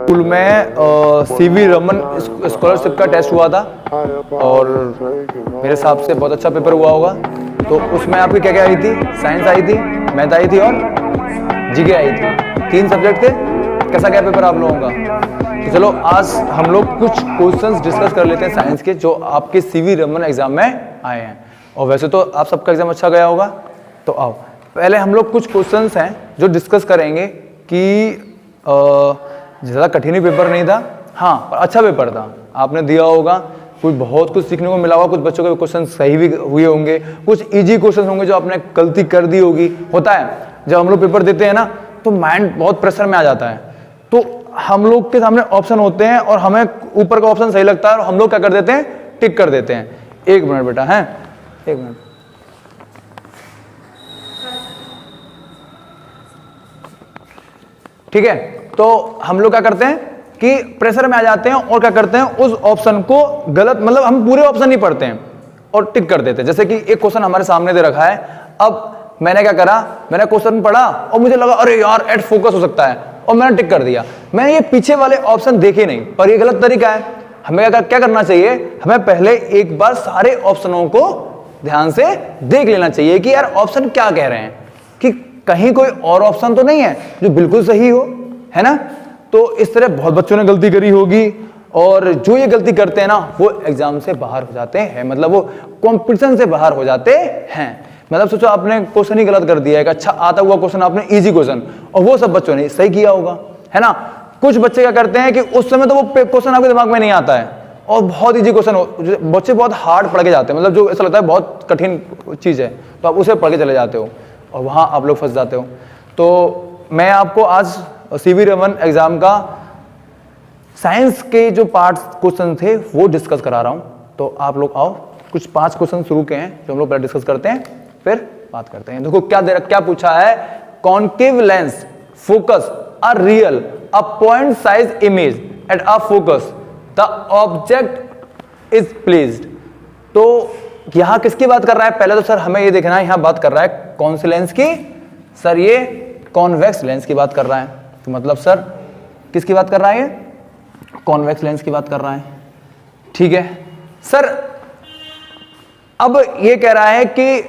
School में CV Raman scholarship का test हुआ था और मेरे हिसाब से बहुत अच्छा पेपर हुआ होगा। तो उसमें आपकी क्या क्या आई थी? साइंस आई थी, मैथ आई थी और जीके आई थी। 3 सब्जेक्ट थे। कैसा गया पेपर आप लोगों का? तो चलो आज हम लोग कुछ क्वेश्चंस डिस्कस कर लेते हैं साइंस के, जो आपके सीवी रमन एग्जाम में आए हैं। और वैसे तो आप सबका एग्जाम अच्छा गया होगा। तो आओ पहले हम लोग कुछ क्वेश्चंस हैं जो डिस्कस करेंगे कि ज़्यादा कठिन पेपर नहीं था, हाँ पर अच्छा पेपर था। आपने दिया होगा, कुछ बहुत कुछ सीखने को मिला होगा। कुछ बच्चों के क्वेश्चन सही भी हुए होंगे, कुछ इजी क्वेश्चन होंगे जो आपने गलती कर दी होगी। होता है जब हम लोग पेपर देते हैं ना तो माइंड बहुत प्रेशर में आ जाता है। तो हम लोग के सामने ऑप्शन होते हैं और हमें ऊपर का ऑप्शन सही लगता है और हम लोग क्या कर देते हैं, टिक कर देते हैं। 1 मिनट बेटा, है 1 मिनट। ठीक है, तो हम लोग क्या करते हैं कि प्रेशर में आ जाते हैं और क्या करते हैं, उस ऑप्शन को गलत, मतलब हम पूरे ऑप्शन नहीं पढ़ते हैं और टिक कर देते हैं। जैसे कि एक क्वेश्चन हमारे सामने दे रखा है, अब मैंने क्या करा, मैंने क्वेश्चन पढ़ा और मुझे लगा अरे यार एट फोकस हो सकता है और मैंने टिक कर दिया। मैंने ये पीछे वाले ऑप्शन देखे नहीं, पर ये गलत तरीका है। हमें क्या करना चाहिए, हमें पहले एक बार सारे ऑप्शनों को ध्यान से देख लेना चाहिए कि यार ऑप्शन क्या कह रहे हैं, कि कहीं कोई और ऑप्शन तो नहीं है जो बिल्कुल सही हो, है ना। तो इस तरह बहुत बच्चों ने गलती करी होगी और जो ये गलती करते हैं ना वो एग्जाम से बाहर हो जाते हैं, मतलब वो कंपटीशन से बाहर हो जाते हैं। मतलब सोचो आपने क्वेश्चन ही गलत कर दिया है, अच्छा आता हुआ क्वेश्चन आपने इजी क्वेश्चन, और वो सब बच्चों ने सही किया होगा, है ना। कुछ बच्चे क्या करते हैं कि उस समय तो वो क्वेश्चन आपके दिमाग में नहीं आता है और बहुत इजी क्वेश्चन हो, बच्चे बहुत हार्ड पढ़ के जाते हैं, मतलब जो ऐसा लगता है बहुत कठिन चीज है तो आप उसे पढ़ के चले जाते हो और वहां आप लोग फंस जाते हो। तो मैं आपको आज सीवी रमन एग्जाम का साइंस के जो पार्ट क्वेश्चन थे वो डिस्कस करा रहा हूं। तो आप लोग आओ, कुछ 5 क्वेश्चन शुरू के हैं जो हम लोग पहले डिस्कस करते हैं फिर बात करते हैं। देखो क्या पूछा है, concave lens focus a real a point size image at a focus the object is placed. तो यहां किसकी बात कर रहा है? पहले तो सर हमें ये देखना है, यहां बात कर रहा है कौन से लेंस की? सर ये कॉन्वेक्स लेंस की बात कर रहा है। तो मतलब सर किसकी बात कर रहा है? ये कॉन्वेक्स लेंस की बात कर रहा है। ठीक है सर, अब ये कह रहा है कि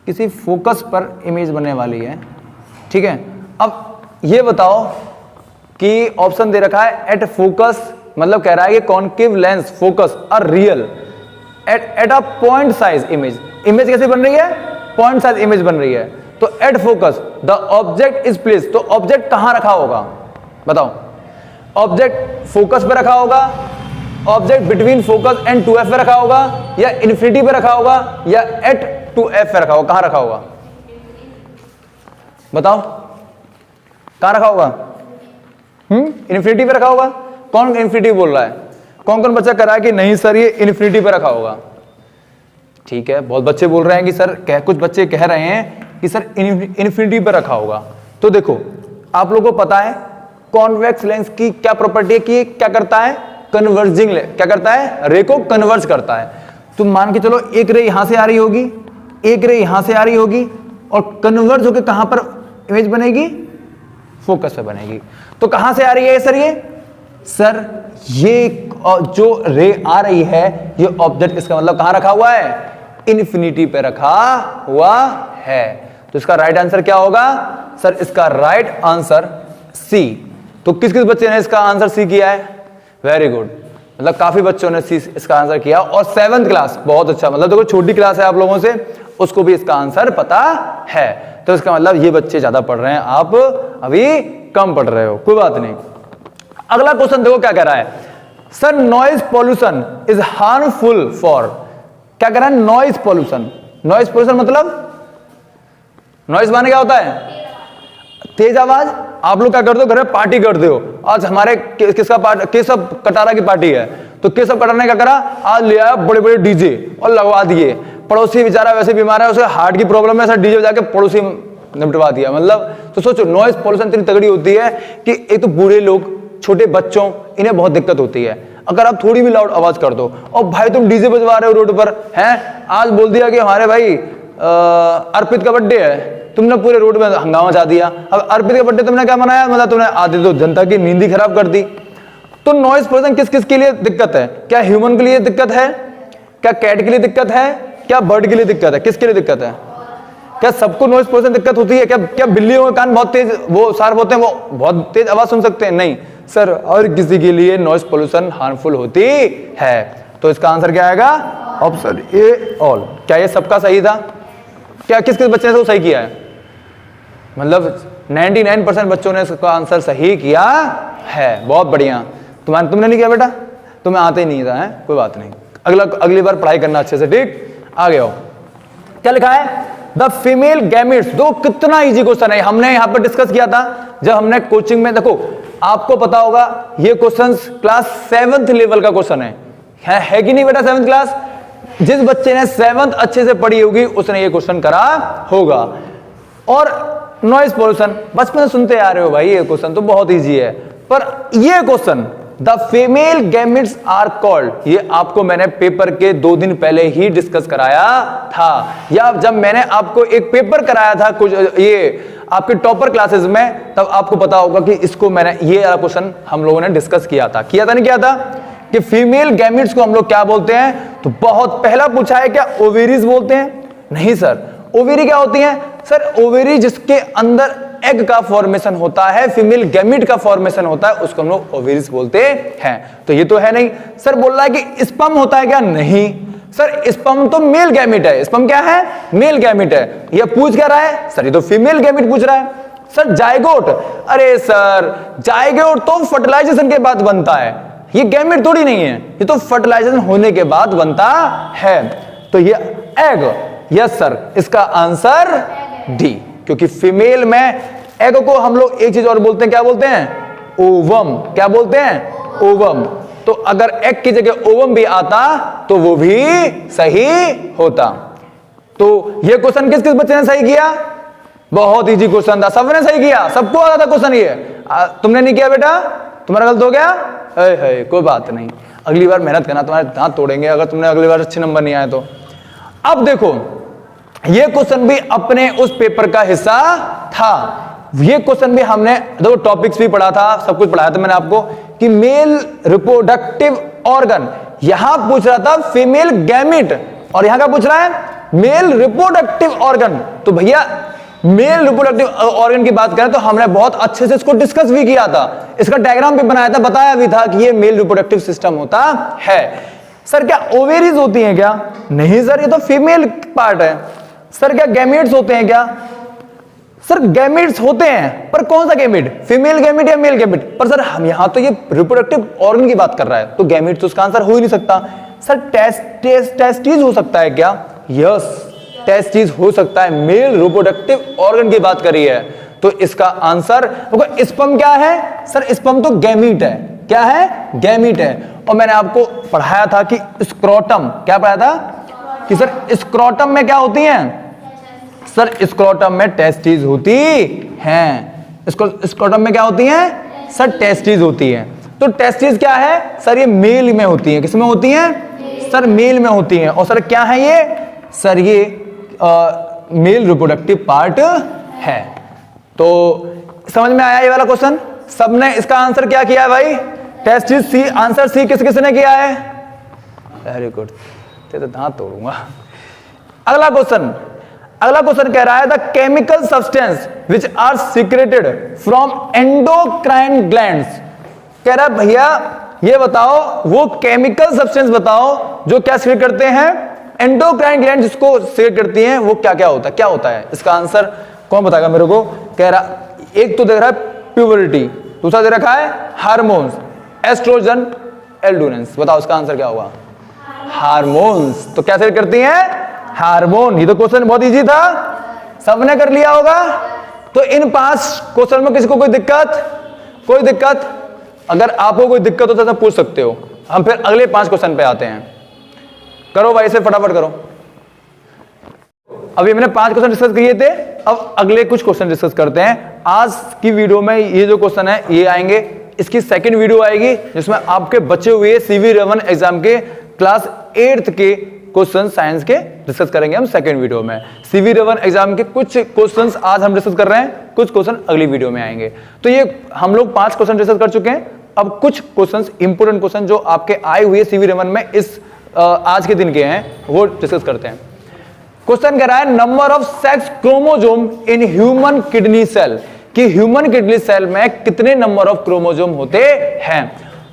किसी फोकस पर इमेज बनने वाली है। ठीक है, अब ये बताओ कि ऑप्शन दे रखा है एट फोकस, मतलब कह रहा है कि concave lens focus a real at a point size image. Image कैसे बन रही है? पॉइंट साइज इमेज बन रही है। तो at focus the object is placed, तो ऑब्जेक्ट कहां रखा होगा बताओ? ऑब्जेक्ट फोकस पे रखा होगा, object between focus and 2f पे रखा होगा, या इन्फिनिटी पे रखा होगा, या एट 2f पे रखा होगा? कहां रखा होगा बताओ, कहां रखा होगा? इन्फिनिटी पे रखा होगा। कौन इन्फिनिटी बोल रहा है? कौन कौन बच्चा कह रहा है कि नहीं सर ये इन्फिनिटी पे रखा होगा? ठीक है, बहुत बच्चे बोल रहे हैं कि सर कुछ बच्चे कह रहे हैं कि सर इन्फिनिटी पे रखा होगा। तो देखो आप लोगों को पता है कॉन्वेक्स लेंस की क्या प्रॉपर्टी है कि क्या करता है? कन्वर्जिंग, क्या करता है? रे को कन्वर्ज करता है। तो मान के चलो एक रे यहां से आ रही होगी, एक रे यहां से आ रही होगी और कन्वर्ज होकर कहां पर इमेज बनेगी? फोकस पे बनेगी। तो कहां से आ रही है सर ये? सर ये जो रे आ रही है ये ऑब्जेक्ट, इसका मतलब कहां रखा हुआ है? इन्फिनिटी पे रखा हुआ है। तो इसका राइट आंसर क्या होगा सर? इसका राइट आंसर सी। तो किस किस बच्चे ने इसका आंसर सी किया है? वेरी गुड, मतलब काफी बच्चों ने सी इसका आंसर किया। और 7th क्लास, बहुत अच्छा, मतलब देखो छोटी क्लास है आप लोगों से, उसको भी इसका आंसर पता है। तो इसका मतलब ये बच्चे ज्यादा पढ़ रहे हैं, आप अभी कम पढ़ रहे हो, कोई बात नहीं। अगला क्वेश्चन देखो क्या कह रहा है, sir noise pollution is harmful for, क्या कह रहा है? Noise pollution. नॉइज पॉल्यूशन मतलब, नॉइज माने क्या होता है? तेज आवाज। आप लोग क्या करते हो, घर में पार्टी करते हो, आज हमारे किसका पार्टी, केशव कटारा की पार्टी है, तो केशव कटारा ने क्या करा, आज ले आया बड़े बड़े डीजे और लगवा दिए। पड़ोसी बेचारा वैसे बीमार है, उसे हार्ट की प्रॉब्लम है, सर डीजे बजा के पड़ोसी निपटवा दिया। मतलब तो सोचो नॉइज पॉल्यूशन इतनी तगड़ी होती है कि एक तो बूढ़े लोग, छोटे बच्चों, इन्हें बहुत दिक्कत होती है अगर आप थोड़ी भी लाउड आवाज कर दो। और भाई तुम डीजे बजवा रहे हो रोड पर, हैं, आज बोल दिया कि हमारे भाई अर्पित का बर्थडे है, तुमने पूरे रोड में हंगामा मचा दिया। अब अर्पित के बर्थडे तुमने क्या मनाया, मतलब तुमने आधी तो जनता की नींद ही खराब कर दी। तो नॉइज पोल्यूशन किस किस के लिए दिक्कत है? क्या ह्यूमन के लिए दिक्कत है, क्या कैट के लिए दिक्कत है, क्या बर्ड के लिए दिक्कत है, किसके लिए दिक्कत है? क्या सबको नॉइज पोल्यूशन दिक्कत होती है? क्या बिल्लियों के कान बहुत तेज वो शार्प होते हैं, वो बहुत तेज आवाज सुन सकते हैं? नहीं सर, और किसी के लिए नॉइज पोल्यूशन हार्मफुल होती है। तो इसका आंसर क्या आएगा? Option A all. क्या ये सबका सही था? क्या किस किस बच्चे ने तो सही किया है? मतलब 99% बच्चों ने इसका आंसर सही किया है। बहुत बढ़िया। तुमने नहीं किया बेटा, तुम्हें आते ही नहीं था, है कोई बात नहीं, अगली बार पढ़ाई करना अच्छे से, ठीक। आगे आओ, क्या लिखा है? The female gametes. दो कितना इजी क्वेश्चन है, हमने यहां पर डिस्कस किया था जब हमने कोचिंग में। देखो आपको पता होगा ये क्वेश्चन क्लास 7th लेवल का क्वेश्चन है कि नहीं बेटा? 7th क्लास, जिस बच्चे ने 7th अच्छे से पढ़ी होगी उसने ये क्वेश्चन करा होगा। और नॉइज पोल्यूशन बचपन से सुनते आ रहे हो भाई, ये क्वेश्चन तो बहुत इजी है। पर ये question the female gametes are called, ये आपको मैंने पेपर के 2 दिन पहले ही डिस्कस कराया था, या जब मैंने आपको एक पेपर कराया था कुछ ये आपके टॉपर क्लासेस में, तब आपको पता होगा कि इसको मैंने ये क्वेश्चन हम लोगों ने डिस्कस किया था नहीं किया था? कि फीमेल गैमेट्स को हम लोग क्या बोलते हैं? तो बहुत पहला पूछा है, क्या ओवेरीज बोलते हैं? नहीं सर, ओवेरी क्या होती है? सर ओवेरी जिसके अंदर एग का फॉर्मेशन होता है, फीमेल गैमेट का फॉर्मेशन होता है, उसको हम लोग ओवेरीज बोलते हैं। तो ये तो है नहीं। सर बोल रहा है कि स्पर्म होता है क्या? नहीं सर, स्पर्म तो मेल गैमेट है। स्पर्म क्या है? मेल गैमेट है। ये पूछ क्या रहा है? सर ये तो फीमेल गैमेट पूछ रहा है। सर जाइगोट, अरे सर जाइगोट तो फर्टिलाइजेशन के बाद बनता है, ये गैमेट थोड़ी नहीं है, ये तो फर्टिलाइजेशन होने के बाद बनता है। तो ये एग, यस सर, इसका आंसर डी, क्योंकि फीमेल में एग को हम लोग एक चीज और बोलते हैं, क्या बोलते हैं? ओवम। क्या बोलते हैं? ओवम। तो अगर एग की जगह ओवम भी आता तो वो भी सही होता। तो ये क्वेश्चन किस किस बच्चे ने सही किया? बहुत इजी क्वेश्चन था, सबने सही किया, सबको आता था क्वेश्चन ये। तुमने नहीं किया बेटा, तुम्हारा गलत हो गया। है कोई बात नहीं, अगली बार मेहनत करना, तुम्हारे दांत तोड़ेंगे अगर तुमने अगली बार अच्छे नंबर नहीं आए तो। अब देखो ये क्वेश्चन भी अपने उस पेपर का हिस्सा था। ये क्वेश्चन भी हमने दो टॉपिक्स भी पढ़ा था, सब कुछ पढ़ाया था मैंने आपको, कि मेल रिप्रोडक्टिव ऑर्गन। यहां पूछ रहा था फीमेल गैमेट, और यहां क्या पूछ रहा है? Male reproductive organ. तो भैया मेल रिप्रोडक्टिव ऑर्गन की बात करें तो हमने बहुत अच्छे से इसको डिस्कस भी किया था, इसका डायग्राम भी बनाया था, बताया भी था कि ये मेल रिप्रोडक्टिव सिस्टम होता है। सर क्या ओवेरीज होती हैं क्या? नहीं सर, ये तो फीमेल पार्ट है। सर क्या गैमेट्स होते हैं क्या? सर गैमेट्स होते हैं, पर कौन सा गैमेट? फीमेल गैमेट या मेल गैमेट? पर सर हम यहां तो ये रिप्रोडक्टिव ऑर्गन की बात कर रहा है, तो गैमेट तो उसका आंसर हो ही नहीं सकता। सर टेस्टिस हो सकता है क्या? यस, टेस्टिस हो सकता है, मेल रिप्रोडक्टिव ऑर्गन की बात करी है। तो इसका आंसर स्पर्म क्या है? सर स्पर्म तो गैमेट है। क्या है? गैमेट है। और मैंने आपको पढ़ाया था कि स्क्रोटम, क्या पढ़ाया था? कि सर स्क्रोटम में क्या होती हैं? सर स्क्रोटम में टेस्टिस होती हैं। स्क्रोटम में क्या होती हैं? सर टेस्टिस होती हैं। तो टेस्टिस क्या है? सर ये मेल में होती हैं। किसमें होती हैं? सर मेल में होती हैं। और सर क्या है ये? सर ये मेल रिप्रोडक्टिव पार्ट है। तो समझ में आया ये वाला क्वेश्चन? सबने इसका आंसर क्या किया है भाई? टेस्टिस सी। आंसर सी किस किसने किया है? वेरी गुड, तो दांत तोड़ूंगा। अगला क्वेश्चन कह रहा है the chemical substance which are secreted from endocrine glands. कह रहा है भैया ये बताओ, वो केमिकल सब्सटेंस बताओ जो क्या सीक्रेट करते हैं? एंडोक्राइन ग्लैंड जिसको सीक्रेट करती हैं, वो क्या क्या होता है? क्या होता है इसका आंसर कौन बताएगा मेरे को? कह रहा एक तो देख रहा है प्यूबर्टी, दूसरा दे रखा है हार्मोन्स, एस्ट्रोजन, एल्डोनेंस। बताओ इसका आंसर क्या होगा? हार्मोन्स। तो क्या सीक्रेट करती हैं? हार्मोन। ये तो क्वेश्चन बहुत इजी था, सबने कर लिया होगा। तो इन 5 क्वेश्चन में किसी को कोई दिक्कत? अगर आपको कोई दिक्कत हो तो पूछ सकते हो। हम फिर अगले 5 क्वेश्चन पे आते हैं। करो भाई इसे फटाफट करो। अभी मैंने 5 क्वेश्चन डिस्कस किए थे, अब अगले कुछ क्वेश्चन डिस्कस करते हैं। आज की वीडियो में ये जो क्वेश्चन है ये आएंगे, इसकी सेकंड वीडियो आएगी जिसमें आपके बचे हुए CV रमन एग्जाम के क्लास 8th के क्वेश्चन साइंस के डिस्कस करेंगे हम सेकंड वीडियो में। सीवी रमन एग्जाम के कुछ क्वेश्चंस आज हम डिस्कस कर रहे हैं, कुछ क्वेश्चन अगली वीडियो में आएंगे। तो ये हम लोग 5 क्वेश्चन डिस्कस कर चुके हैं। अब कुछ क्वेश्चंस इंपोर्टेंट क्वेश्चन जो आपके आए हुए सीवी रमन में इस आज के दिन के हैं वो डिस्कस करते हैं। क्वेश्चन कह रहा है number of sex chromosome in human kidney cell, कि ह्यूमन किडनी सेल में कितने नंबर ऑफ क्रोमोसोम होते हैं।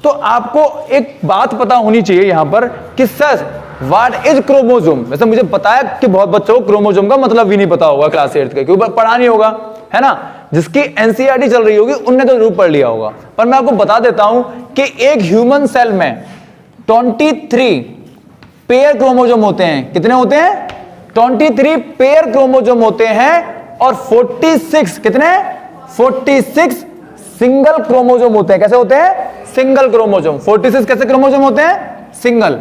तो आपको एक बात पता होनी चाहिए यहां पर कि सर व्हाट इज क्रोमोसोम। वैसे मुझे पता है कि बहुत बच्चों को क्रोमोसोम का मतलब भी नहीं पता होगा क्लास 8 के, क्योंकि पढ़ा नहीं होगा, है ना। जिसकी एनसीईआरटी चल रही होगी उनने तो जरूर पढ़ लिया होगा, पर मैं आपको बता देता हूं कि एक ह्यूमन सेल में 23 पेयर क्रोमोसोम होते हैं। कितने होते हैं? 23 पेयर क्रोमोसोम होते हैं और 46 कितने? 46 सिंगल क्रोमोसोम होते हैं। कैसे होते हैं? Single chromosome. 46 कैसे क्रोमोसोम होते हैं? सिंगल।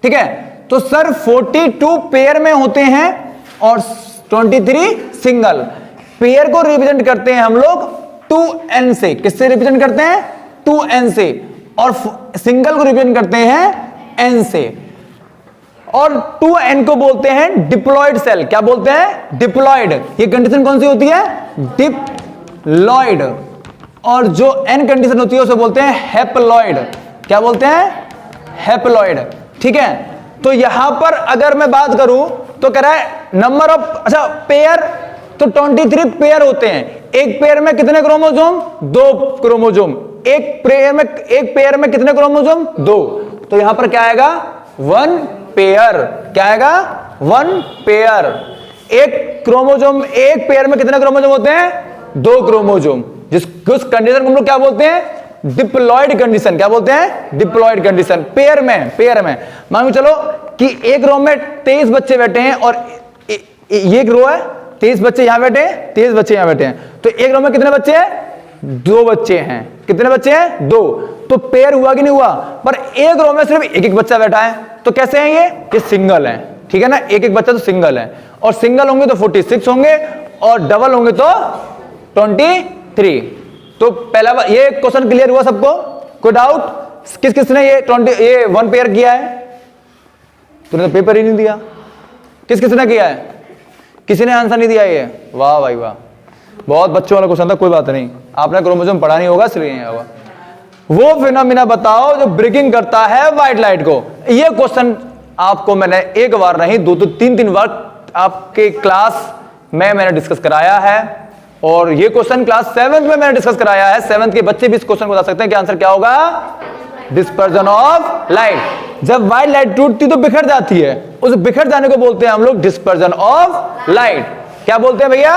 ठीक है, तो सर 42 पेयर में होते हैं और 23 सिंगल। पेयर को रिप्रेजेंट करते हैं हम लोग 2n से। किससे रिप्रेजेंट करते हैं? 2n से। और सिंगल को रिप्रेजेंट करते हैं n से। और 2n को बोलते हैं डिप्लॉयड सेल। क्या बोलते हैं? डिप्लॉयड। ये कंडीशन कौन सी होती है? डिप्लॉयड। और जो n कंडीशन होती है उसे बोलते हैं हैप्लॉयड। क्या बोलते हैं? हैप्लॉयड। ठीक है, तो यहां पर अगर मैं बात करूं तो कह रहा है नंबर ऑफ, अच्छा पेयर, तो 23 पेयर होते हैं। एक पेयर में कितने क्रोमोसोम? 2 क्रोमोसोम। एक पेयर में कितने क्रोमोसोम? 2। तो यहां पर क्या आएगा? 1 पेयर। क्या आएगा? 1 पेयर। एक पेयर में कितने क्रोमोसोम होते हैं? 2 क्रोमोसोम। जिस कंडीशन को हम लोग क्या बोलते हैं? Diploid condition. क्या बोलते हैं? Diploid condition. पेयर में मान के चलो कि एक रो में 23 बच्चे बैठे हैं और ये एक रो है, 23 बच्चे यहां बैठे हैं, 23 बच्चे यहां बैठे हैं। तो एक रो में कितने बच्चे हैं? 2 बच्चे हैं। कितने बच्चे हैं? 2। तो पेयर हुआ कि नहीं हुआ? पर एक रो में सिर्फ एक बच्चा बैठा है, तो कैसे हैं ये सिंगल है। ठीक है ना, एक बच्चा तो सिंगल है। और सिंगल होंगे तो 46 होंगे और डबल होंगे तो 23। तो पहला ये क्वेश्चन क्लियर हुआ सबको? कोई डाउट? किसने ये 1 पेयर किया है? तूने तो पेपर ही नहीं दिया। किसने किया है? किसी ने आंसर नहीं दिया ये? वाह भाई वाह, बहुत बच्चों वाला क्वेश्चन था। कोई बात नहीं, आपने क्रोमोसोम पढ़ा नहीं होगा इसलिए नहीं होगा। वो फिनोमिना बताओ जो ब्रेकिंग करता है व्हाइट लाइट को। ये क्वेश्चन आपको मैंने एक बार नहीं 2 3 बार आपके क्लास में मैंने डिस्कस कराया है। और ये क्वेश्चन क्लास 7 में मैंने डिस्कस कराया है। 7th के बच्चे भी इस क्वेश्चन को बता सकते हैं कि आंसर क्या होगा? Dispersion of light. जब व्हाइट लाइट टूटती तो बिखर जाती है, उस बिखर जाने को बोलते हैं हम लोग डिस्पर्जन ऑफ लाइट। क्या बोलते हैं भैया?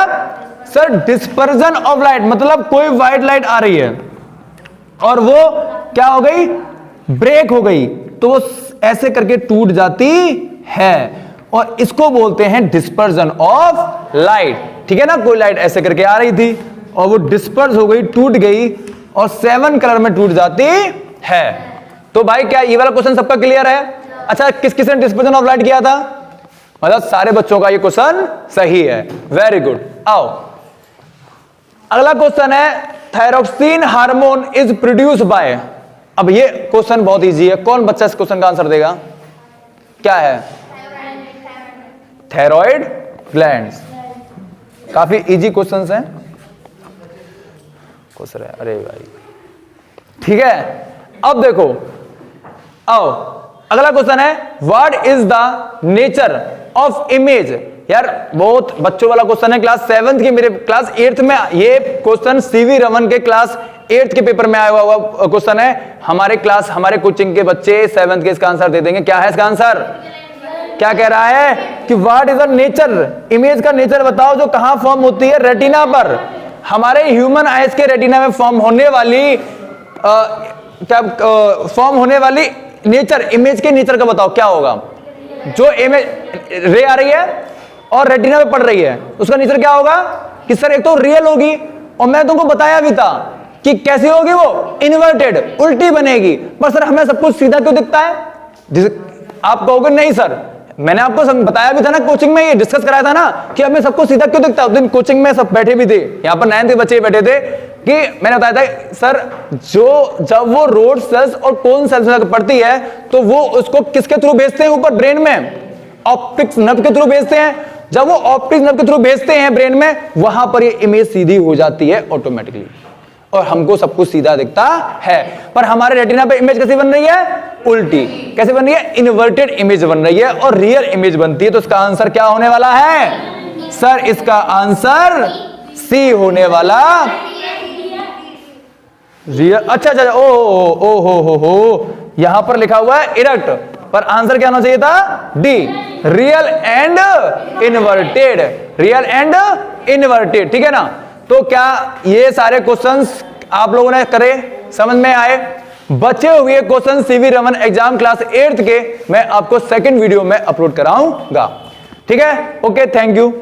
सर डिस्पर्जन ऑफ लाइट मतलब कोई व्हाइट लाइट आ रही है और वो क्या हो गई? ब्रेक हो गई, तो वो ऐसे करके टूट जाती है और इसको बोलते हैं डिस्पर्जन ऑफ लाइट। ठीक है ना, कोई लाइट ऐसे करके आ रही थी और वो डिस्पर्स हो गई, टूट गई और 7 कलर में टूट जाती है। तो भाई क्या ये वाला क्वेश्चन सबका क्लियर है? अच्छा, किसने डिस्पर्जन ऑफ लाइट किया था? मतलब सारे बच्चों का ये क्वेश्चन सही है। Very good. आओ अगला क्वेश्चन है thyroxine hormone is produce by. अब ये क्वेश्चन बहुत इजी है। कौन बच्चा इस क्वेश्चन का आंसर देगा? क्या है? Thyroid glands. काफी इजी क्वेश्चंस हैं। क्वेश्चन है, अरे भाई ठीक है। अब देखो, आओ अगला क्वेश्चन है what is the nature of image. यार बहुत बच्चों वाला क्वेश्चन है, क्लास 7th की, मेरे क्लास 8th में ये क्वेश्चन सीवी रमन के क्लास 8th के पेपर में आया हुआ क्वेश्चन है। हमारे कोचिंग के बच्चे 7th के इसका आंसर दे देंगे। क्या है इसका आंसर? क्या कह रहा है कि what is the nature, image का नेचर बताओ जो कहां फॉर्म होती है? रेटिना पर। हमारे ह्यूमन आइज के रेटिना में फॉर्म होने वाली फॉर्म होने वाली नेचर, इमेज के नेचर का बताओ क्या होगा? जो इमेज रे आ रही है और रेटिना में पड़ रही है उसका नेचर क्या होगा? कि सर एक तो रियल होगी और मैं तुमको बताया भी था कि कैसी होगी, वो इन्वर्टेड, उल्टी बनेगी। पर सर हमें सब कुछ सीधा क्यों दिखता है? आप कहोगे नहीं सर, मैंने आपको बताया भी था ना, कोचिंग में ये डिस्कस कराया था ना कि हमें सब कुछ सीधा क्यों दिखता है। उस दिन कोचिंग में सब बैठे भी थे, यहाँ पर 9th के बच्चे बैठे थे, कि मैंने बताया था सर, जब वो रोड सेल्स और कोन सेल्स में पड़ती है तो वो उसको किसके थ्रू भेजते हैं ऊपर ब्रेन में? ऑप्टिक्स नर्व के थ्रू भेजते हैं। जब वो ऑप्टिक्स नर्व के थ्रू भेजते हैं ब्रेन में, वहां पर ये इमेज सीधी हो जाती है ऑटोमेटिकली, और हमको सब कुछ सीधा दिखता है। पर हमारे रेटिना पे इमेज कैसी बन रही है? उल्टी। कैसे बन रही है? इन्वर्टेड इमेज बन रही है और रियल इमेज बनती है। तो इसका आंसर क्या होने वाला है सर? इसका आंसर सी होने वाला रियल। अच्छा, ओ हो, यहां पर लिखा हुआ है इरेक्ट, पर आंसर क्या होना चाहिए था? D, real and inverted. Real and inverted, ठीक है ना? तो क्या ये सारे क्वेश्चंस आप लोगों ने करे, समझ में आए? बचे हुए question CV Raman exam class 8th के मैं आपको सेकंड वीडियो में अपलोड कराऊंगा। ठीक है, ओके, थैंक यू।